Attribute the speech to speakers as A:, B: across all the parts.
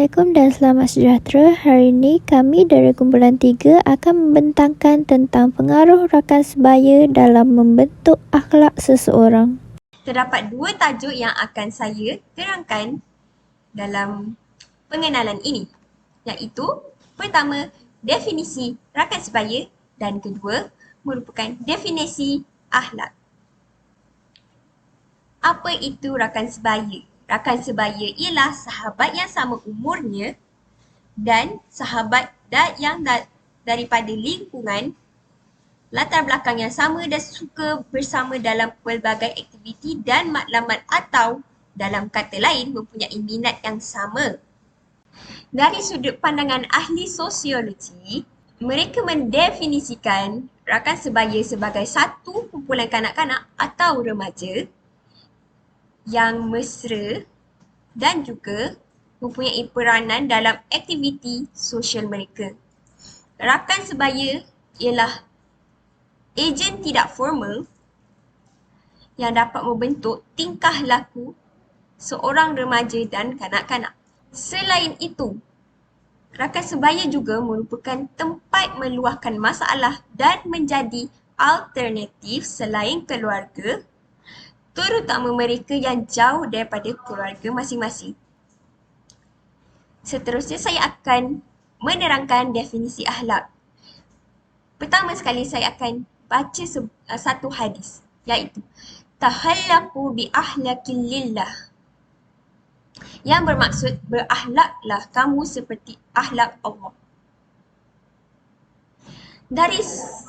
A: Assalamualaikum dan selamat sejahtera. Hari ini kami dari kumpulan 3 akan membentangkan tentang pengaruh rakan sebaya dalam membentuk akhlak seseorang.
B: Terdapat dua tajuk yang akan saya terangkan dalam pengenalan ini, iaitu pertama, definisi rakan sebaya dan kedua, merupakan definisi akhlak. Apa itu rakan sebaya? Rakan sebaya ialah sahabat yang sama umurnya dan sahabat yang daripada lingkungan, latar belakang yang sama dan suka bersama dalam pelbagai aktiviti dan matlamat atau dalam kata lain mempunyai minat yang sama. Dari sudut pandangan ahli sosiologi, mereka mendefinisikan rakan sebaya sebagai satu kumpulan kanak-kanak atau remaja yang mesra dan juga mempunyai peranan dalam aktiviti sosial mereka. Rakan sebaya ialah ejen tidak formal yang dapat membentuk tingkah laku seorang remaja dan kanak-kanak. Selain itu, rakan sebaya juga merupakan tempat meluahkan masalah dan menjadi alternatif selain keluarga, terutama mereka yang jauh daripada keluarga masing-masing. Seterusnya saya akan menerangkan definisi akhlak. Pertama sekali saya akan baca satu hadis, iaitu tahallaqu bi akhlaqil lillah, yang bermaksud berakhlaklah kamu seperti akhlak Allah.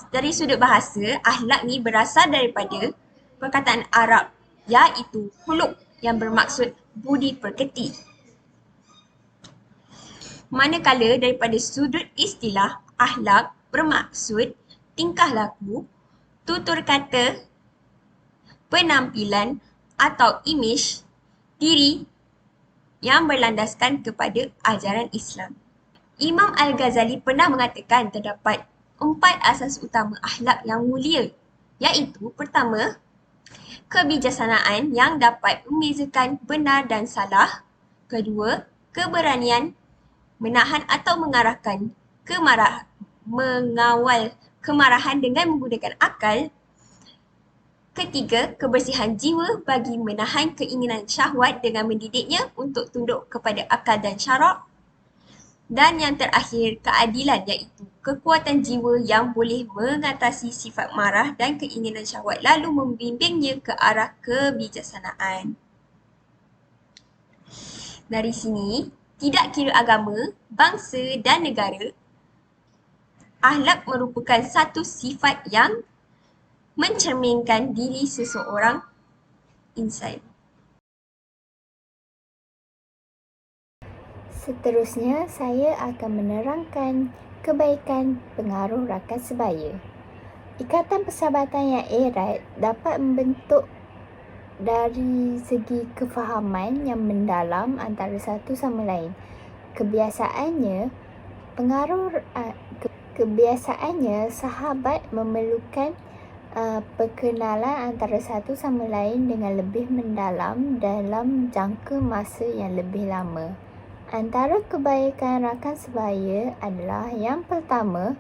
B: Dari sudut bahasa, akhlak ni berasal daripada perkataan Arab, iaitu khuluq, yang bermaksud budi pekerti. Manakala daripada sudut istilah, akhlak bermaksud tingkah laku, tutur kata, penampilan atau imej diri yang berlandaskan kepada ajaran Islam. Imam Al-Ghazali pernah mengatakan terdapat 4 asas utama akhlak yang mulia, iaitu pertama, kebijaksanaan yang dapat membezakan benar dan salah. Kedua, keberanian menahan atau mengarahkan mengawal kemarahan dengan menggunakan akal. Ketiga, kebersihan jiwa bagi menahan keinginan syahwat dengan mendidiknya untuk tunduk kepada akal dan syarak. Dan yang terakhir, keadilan, iaitu kekuatan jiwa yang boleh mengatasi sifat marah dan keinginan syahwat lalu membimbingnya ke arah kebijaksanaan. Dari sini, tidak kira agama, bangsa dan negara, akhlak merupakan satu sifat yang mencerminkan diri seseorang insan.
A: Seterusnya, saya akan menerangkan kebaikan pengaruh rakan sebaya. Ikatan persahabatan yang erat dapat membentuk dari segi kefahaman yang mendalam antara satu sama lain. Kebiasaannya sahabat memerlukan perkenalan antara satu sama lain dengan lebih mendalam dalam jangka masa yang lebih lama. Antara kebaikan rakan sebaya adalah yang pertama,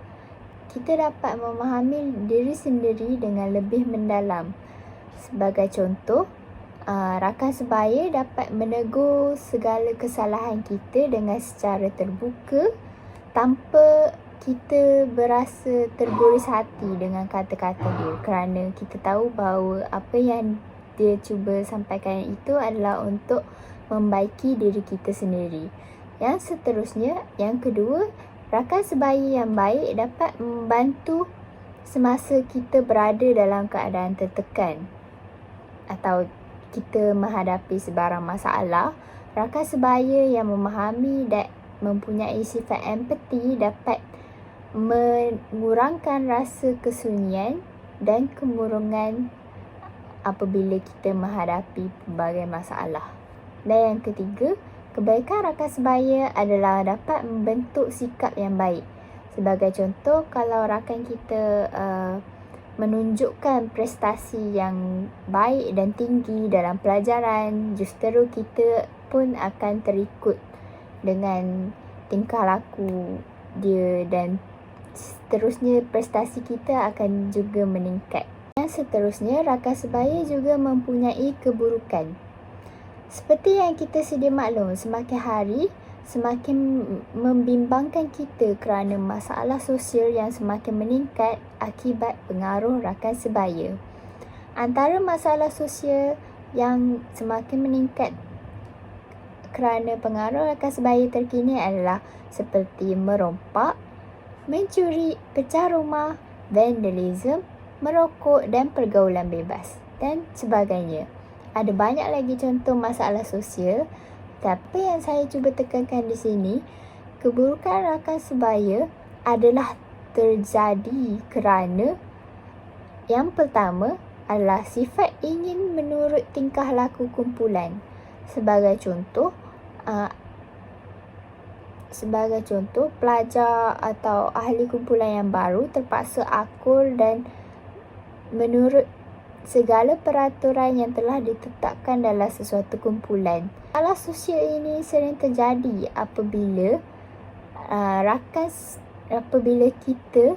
A: kita dapat memahami diri sendiri dengan lebih mendalam. Sebagai contoh, rakan sebaya dapat menegur segala kesalahan kita dengan secara terbuka tanpa kita berasa terguris hati dengan kata-kata dia, kerana kita tahu bahawa apa yang dia cuba sampaikan itu adalah untuk membaiki diri kita sendiri. Yang seterusnya, yang kedua, rakan sebaya yang baik dapat membantu semasa kita berada dalam keadaan tertekan atau kita menghadapi sebarang masalah. Rakan sebaya yang memahami dan mempunyai sifat empati dapat mengurangkan rasa kesunyian dan kemurungan apabila kita menghadapi pelbagai masalah. Dan yang ketiga, kebaikan rakan sebaya adalah dapat membentuk sikap yang baik. Sebagai contoh, kalau rakan kita menunjukkan prestasi yang baik dan tinggi dalam pelajaran, justeru kita pun akan terikut dengan tingkah laku dia, dan seterusnya prestasi kita akan juga meningkat. Yang seterusnya, rakan sebaya juga mempunyai keburukan. Seperti yang kita sedia maklum, semakin hari semakin membimbangkan kita kerana masalah sosial yang semakin meningkat akibat pengaruh rakan sebaya. Antara masalah sosial yang semakin meningkat kerana pengaruh rakan sebaya terkini adalah seperti merompak, mencuri, pecah rumah, vandalism, merokok dan pergaulan bebas dan sebagainya. Ada banyak lagi contoh masalah sosial, tapi yang saya cuba tekankan di sini, keburukan rakan sebaya adalah terjadi kerana yang pertama adalah sifat ingin menurut tingkah laku kumpulan. Sebagai contoh, pelajar atau ahli kumpulan yang baru terpaksa akur dan menurut segala peraturan yang telah ditetapkan dalam sesuatu kumpulan. Masalah sosial ini sering terjadi apabila apabila kita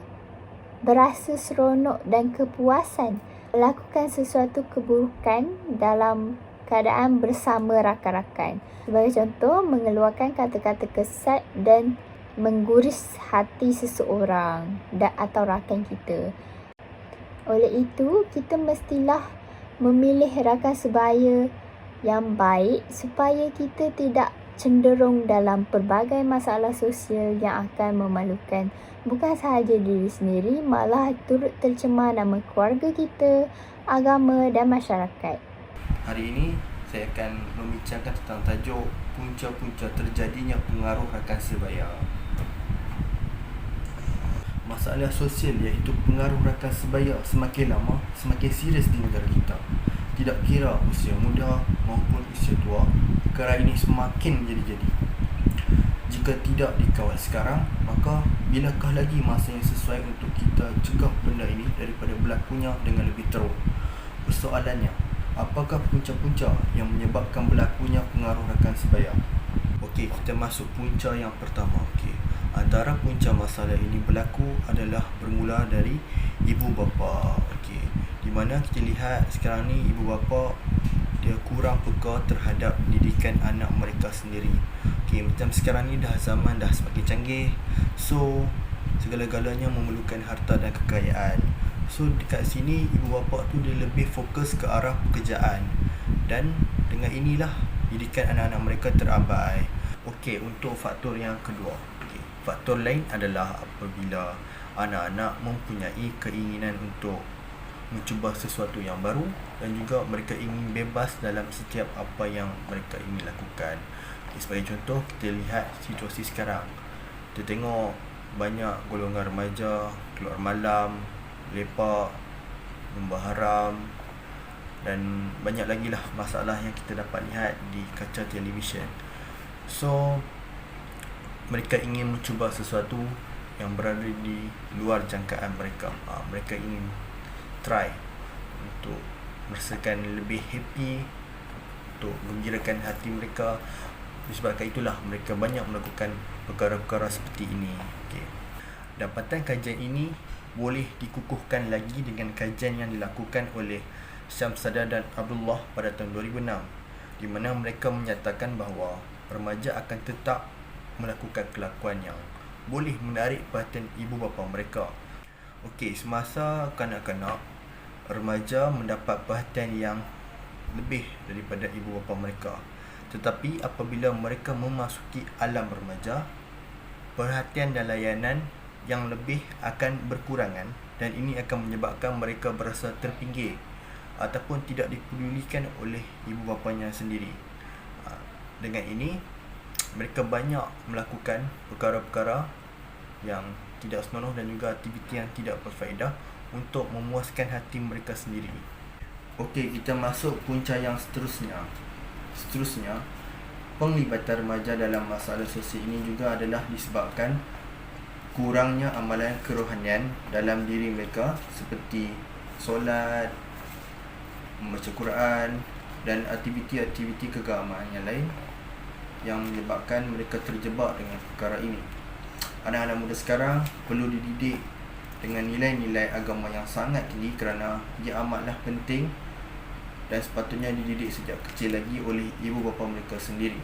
A: berasa seronok dan kepuasan melakukan sesuatu keburukan dalam keadaan bersama rakan-rakan. Sebagai contoh, mengeluarkan kata-kata kesat dan mengguris hati seseorang atau rakan kita. Oleh itu, kita mestilah memilih rakan sebaya yang baik supaya kita tidak cenderung dalam pelbagai masalah sosial yang akan memalukan bukan sahaja diri sendiri, malah turut tercemar nama keluarga kita, agama dan masyarakat.
C: Hari ini saya akan membincangkan tentang tajuk punca-punca terjadinya pengaruh rakan sebaya. Masalah sosial iaitu pengaruh rakan sebaya semakin lama semakin serius di negara kita. Tidak kira usia muda maupun usia tua, perkara ini semakin menjadi-jadi. Jika tidak dikawal sekarang, maka bilakah lagi masa yang sesuai untuk kita cegah benda ini daripada berlakunya dengan lebih teruk? Persoalannya, apakah punca-punca yang menyebabkan berlakunya pengaruh rakan sebaya? Okey, kita masuk punca yang pertama. Antara punca masalah ini berlaku adalah bermula dari ibu bapa. Di mana kita lihat sekarang ni ibu bapa dia kurang peka terhadap pendidikan anak mereka sendiri. Macam sekarang ni zaman dah semakin canggih. So segala-galanya memerlukan harta dan kekayaan. So dekat sini ibu bapa tu dia lebih fokus ke arah pekerjaan, dan dengan inilah didikan anak-anak mereka terabai. Untuk faktor yang kedua, faktor lain adalah apabila anak-anak mempunyai keinginan untuk mencuba sesuatu yang baru dan juga mereka ingin bebas dalam setiap apa yang mereka ingin lakukan. Sebagai contoh, kita lihat situasi sekarang. Kita tengok banyak golongan remaja keluar malam, lepak, membah haram, dan banyak lagi lah masalah yang kita dapat lihat di kaca televisyen. So mereka ingin mencuba sesuatu yang berada di luar jangkaan mereka. Mereka ingin try untuk merasakan lebih happy, untuk menggembirakan hati mereka. Disebabkan itulah mereka banyak melakukan perkara-perkara seperti ini. Dapatan kajian ini boleh dikukuhkan lagi dengan kajian yang dilakukan oleh Syamsuddin dan Abdullah pada tahun 2006, di mana mereka menyatakan bahawa remaja akan tetap melakukan kelakuan yang boleh menarik perhatian ibu bapa mereka. Semasa kanak-kanak, remaja mendapat perhatian yang lebih daripada ibu bapa mereka. Tetapi apabila mereka memasuki alam remaja, perhatian dan layanan yang lebih akan berkurangan, dan ini akan menyebabkan mereka berasa terpinggir ataupun tidak dipedulikan oleh ibu bapanya sendiri. Dengan ini, mereka banyak melakukan perkara-perkara yang tidak senonoh dan juga aktiviti yang tidak berfaedah untuk memuaskan hati mereka sendiri. Kita masuk punca yang seterusnya. Penglibatan remaja dalam masalah sosial ini juga adalah disebabkan kurangnya amalan kerohanian dalam diri mereka, seperti solat, membaca Quran dan aktiviti-aktiviti keagamaan yang lain. yang menyebabkan mereka terjebak dengan perkara ini. Anak-anak muda sekarang perlu dididik dengan nilai-nilai agama yang sangat tinggi kerana ia amatlah penting dan sepatutnya dididik sejak kecil lagi oleh ibu bapa mereka sendiri.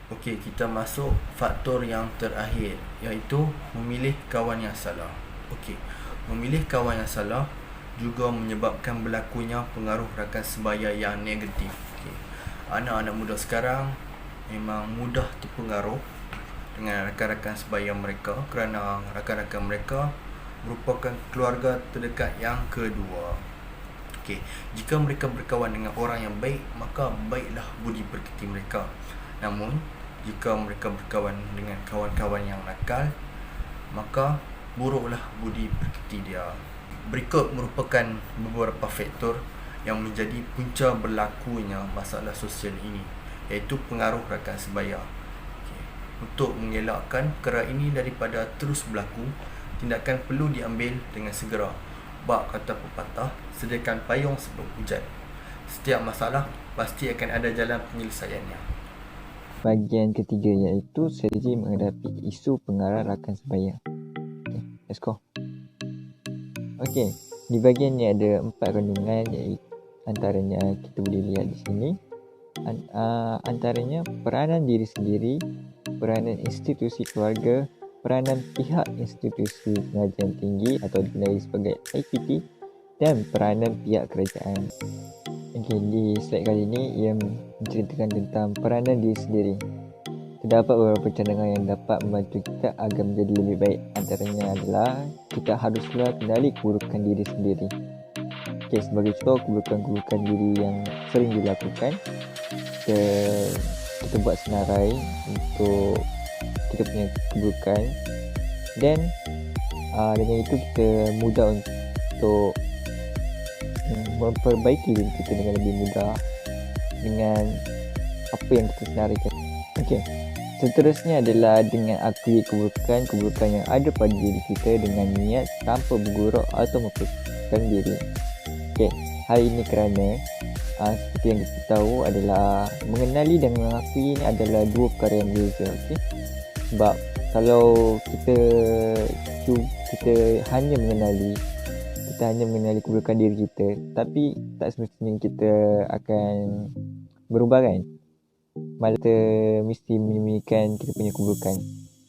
C: Okey, kita masuk faktor yang terakhir, iaitu memilih kawan yang salah. Okey, memilih kawan yang salah juga menyebabkan berlakunya pengaruh rakan sebaya yang negatif. Okey, anak-anak muda sekarang memang mudah terpengaruh dengan rakan-rakan sebaya mereka kerana rakan-rakan mereka merupakan keluarga terdekat yang kedua. Okey, jika mereka berkawan dengan orang yang baik, maka baiklah budi pekerti mereka. Namun, jika mereka berkawan dengan kawan-kawan yang nakal, maka buruklah budi pekerti dia. Berikut merupakan beberapa faktor yang menjadi punca berlakunya masalah sosial ini, iaitu pengaruh rakan sebaya. Untuk mengelakkan perkara ini daripada terus berlaku, tindakan perlu diambil dengan segera. Bak kata pepatah, sediakan payung sebelum hujan. Setiap masalah pasti akan ada jalan penyelesaiannya.
D: Bahagian ketiga iaitu strategi menghadapi isu pengarah rakan sebaya. Okay, let's go. Okey, di bahagian ni ada 4 kandungan, iaitu antaranya kita boleh lihat di sini. Antaranya peranan diri sendiri, peranan institusi keluarga, peranan pihak institusi pengajian tinggi atau dinilai sebagai IPT, dan peranan pihak kerajaan. Okey, di slide kali ini ia menceritakan tentang peranan diri sendiri. Terdapat beberapa cadangan yang dapat membantu kita agar menjadi lebih baik. Antaranya adalah kita haruslah kenali keburukan diri sendiri. Okey, sebagai contoh keburukan-keburukan diri yang sering dilakukan, kita buat senarai untuk kita punya keburukan, dan dengan itu kita mudah untuk memperbaiki diri kita dengan lebih mudah dengan apa yang kita senaraikan. Okey, seterusnya adalah dengan akui keburukan yang ada pada diri kita dengan niat tanpa bergurau atau memperbaikkan diri. Okey, hal ini kerana seperti yang kita tahu adalah mengenali dan mengakui ini adalah dua perkara yang berbeza. Okey, sebab kalau kita hanya mengenali keburukan diri kita, tapi tak semestinya kita akan berubah kan. Malah kita mesti menyembunyikan kita punya keburukan.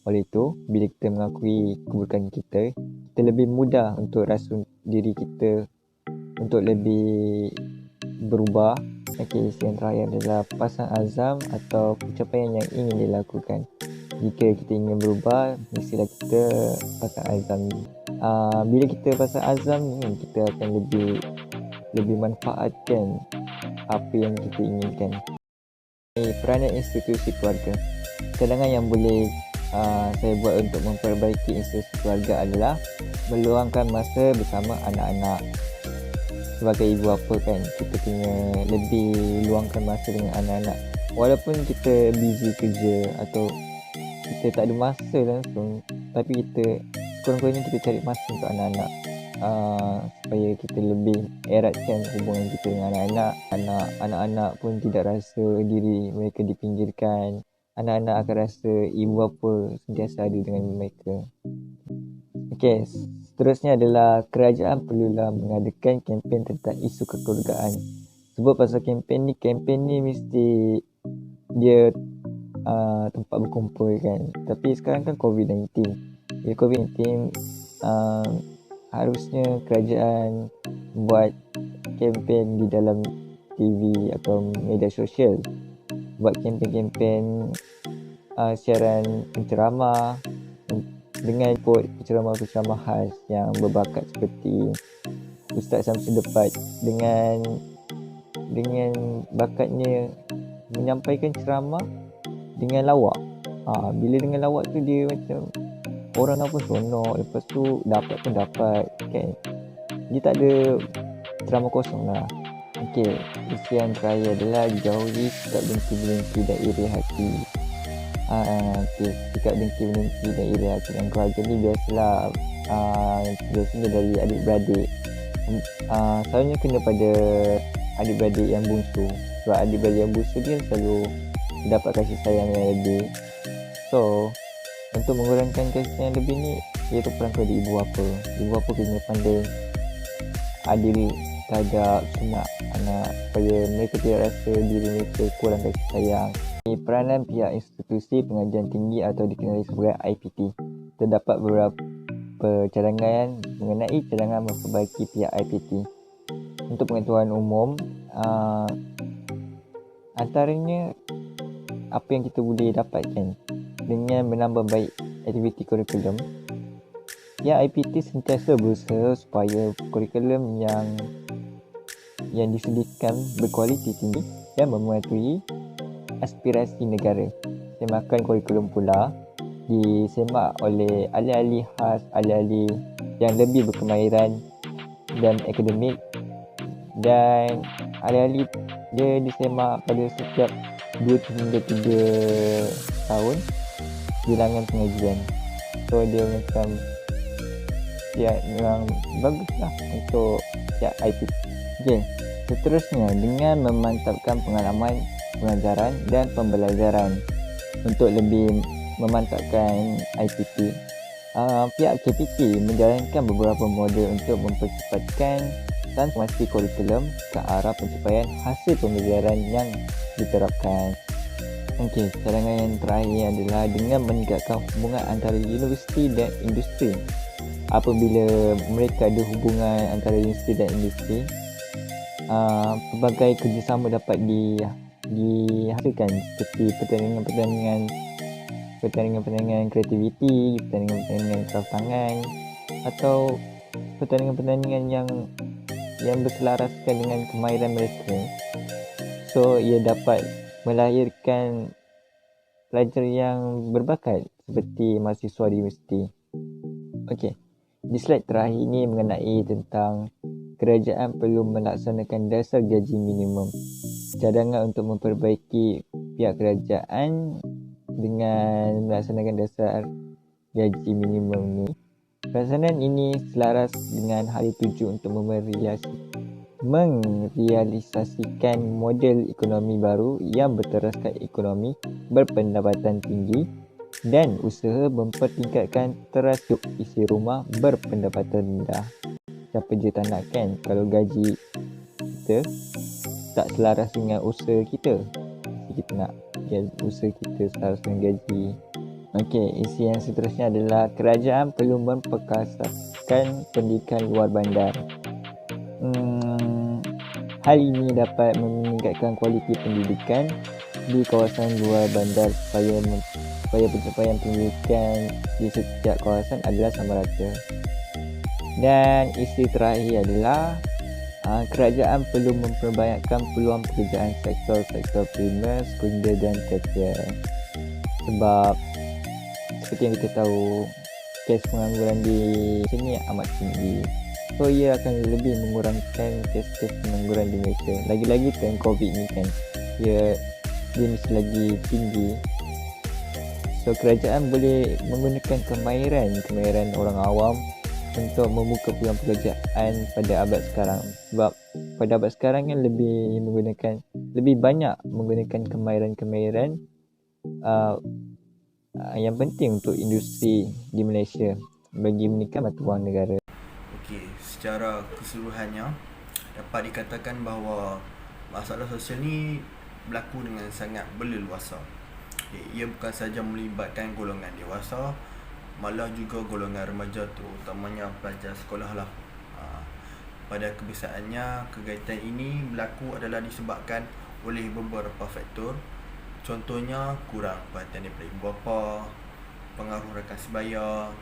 D: Oleh itu, bila kita mengakui keburukan kita lebih mudah untuk rasa diri kita untuk lebih berubah. Okey, yang terakhir adalah pasang azam atau pencapaian yang ingin dilakukan. Jika kita ingin berubah, mestilah kita pasang azam. Bila kita pasang azam ni, kita akan lebih manfaatkan apa yang kita inginkan. Peranan institusi keluarga. Cadangan yang boleh saya buat untuk memperbaiki institusi keluarga adalah meluangkan masa bersama anak-anak. Sebagai ibu bapa kan, kita kena lebih luangkan masa dengan anak-anak. Walaupun kita busy kerja atau kita tak ada masa langsung, tapi kita kurang-kurangnya kita cari masa untuk anak-anak, supaya kita lebih eratkan hubungan kita dengan anak-anak. Anak-anak pun tidak rasa diri mereka dipinggirkan. Anak-anak akan rasa ibu bapa sentiasa ada dengan mereka. Okey, seterusnya adalah kerajaan perlulah mengadakan kempen tentang isu kekeluargaan. Sebab pasal kempen ni mesti dia tempat berkumpul kan. Tapi sekarang kan COVID-19. Bila COVID-19, harusnya kerajaan buat kempen di dalam TV atau media sosial. Buat kempen-kempen siaran penceramah dengan ikut penceramah-penceramah khas yang berbakat seperti Ustaz Samsul Depat dengan bakatnya menyampaikan ceramah dengan lawak. Bila dengan lawak tu dia macam orang pun seronok, lepas tu dapat kan. Dia tak ada ceramah kosong lah. Okey, isu yang terakhir adalah jauhi sikap dengki-dengki dan iri hati. Okay, sikap dengki-dengki dan iri hati dan keluarga ni biasanya dari adik-beradik. Selalunya kena pada adik-beradik yang bungsu. Sebab adik-beradik yang bungsu dia selalu dapat kasih sayang yang lebih. So, untuk mengurangkan kasih sayang lebih ni, iaitu peran kepada ibu bapa. Ibu bapa kena pandai adil terhadap semua anak supaya mereka tidak rasa diri mereka kurang kasih sayang. Peranan pihak institusi pengajian tinggi atau dikenali sebagai IPT. Terdapat beberapa cadangan mengenai cadangan memperbaiki pihak IPT. Untuk pengetahuan umum, antaranya apa yang kita boleh dapatkan dengan menambah baik aktiviti kurikulum. Ya, IPT sentiasa berusaha supaya kurikulum yang disediakan berkualiti tinggi dan mematuhi aspirasi negara. Semakan kurikulum pula disemak oleh ahli-ahli khas, ahli-ahli yang lebih berkemahiran dan akademik, dan ahli-ahli dia disemak pada setiap 2 hingga 3 tahun bilangan pengajian. So dia macam memang baguslah untuk IPT. Okey, seterusnya dengan memantapkan pengalaman pengajaran dan pembelajaran. Untuk lebih memantapkan IPT, pihak KPT menjalankan beberapa model untuk mempercepatkan transformasi kurikulum ke arah pencapaian hasil pembelajaran yang diterapkan. Okey, cadangan yang terakhir adalah dengan meningkatkan hubungan antara universiti dan industri. Apabila mereka ada hubungan antara universiti dan industri, pelbagai kerjasama dapat dihasilkan seperti pertandingan kreativiti, pertandingan craft tangan, atau pertandingan yang berselaraskan dengan kemahiran mereka. So ia dapat melahirkan pelajar yang berbakat seperti mahasiswa di universiti. Okey, di slide terakhir ini mengenai tentang kerajaan perlu melaksanakan dasar gaji minimum. Cadangan untuk memperbaiki pihak kerajaan dengan melaksanakan dasar gaji minimum ni. Pelaksanaan ini selaras dengan hal dituju untuk merealisasikan model ekonomi baru yang berteraskan ekonomi berpendapatan tinggi dan usaha mempertingkatkan teras hidup isi rumah berpendapatan rendah. Siapa je tak nak kan kalau gaji kita tak selaras dengan usaha kita. Kita nak usaha kita selaras dengan gaji. Okey, isi yang seterusnya adalah kerajaan perlu memperkasarkan pendidikan luar bandar. Hal ini dapat meningkatkan kualiti pendidikan di kawasan luar bandar supaya pencapaian pendidikan di setiap kawasan adalah sama rata. Dan isi terakhir adalah kerajaan perlu memperbanyakkan peluang pekerjaan sektor-sektor primer, sekunder dan tertiar. Sebab seperti yang kita tahu, kes pengangguran di sini amat tinggi. So ia akan lebih mengurangkan kes-kes pengangguran di Malaysia. Lagi-lagi time COVID ni kan, dia mesti lagi tinggi. So kerajaan boleh menggunakan kemahiran orang awam untuk membuka peluang pekerjaan pada abad sekarang. Sebab pada abad sekarang kan lebih banyak menggunakan kemahiran yang penting untuk industri di Malaysia bagi meningkatkan mata wang negara.
C: Okey, secara keseluruhannya dapat dikatakan bahawa masalah sosial ni berlaku dengan sangat berleluasa. Ia bukan sahaja melibatkan golongan dewasa, malah juga golongan remaja terutamanya pelajar sekolah lah. Pada kebiasaannya, kegiatan ini berlaku adalah disebabkan oleh beberapa faktor. Contohnya kurang perhatian daripada ibu bapa, pengaruh rakan sebaya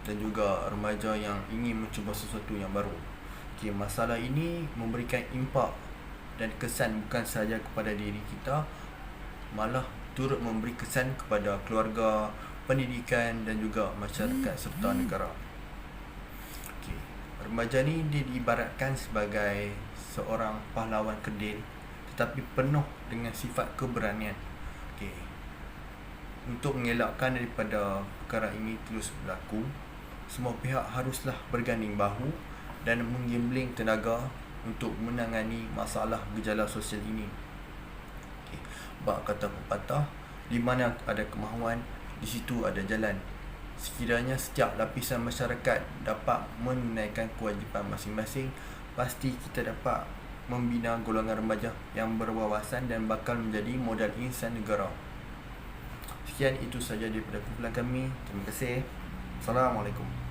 C: dan juga remaja yang ingin mencuba sesuatu yang baru. Okey, masalah ini memberikan impak dan kesan bukan sahaja kepada diri kita, malah turut memberi kesan kepada keluarga, pendidikan dan juga masyarakat serta negara. Okey, remaja ni dia diibaratkan sebagai seorang pahlawan kerdil tetapi penuh dengan sifat keberanian. Okey, untuk mengelakkan daripada perkara ini terus berlaku, semua pihak haruslah berganding bahu dan menggambling tenaga untuk menangani masalah gejala sosial ini. Okay. Bak kata pepatah, di mana ada kemahuan, di situ ada jalan. Sekiranya setiap lapisan masyarakat dapat menunaikan kewajipan masing-masing, pasti kita dapat membina golongan remaja yang berwawasan dan bakal menjadi modal insan negara. Sekian, itu saja daripada kumpulan kami. Terima kasih. Assalamualaikum.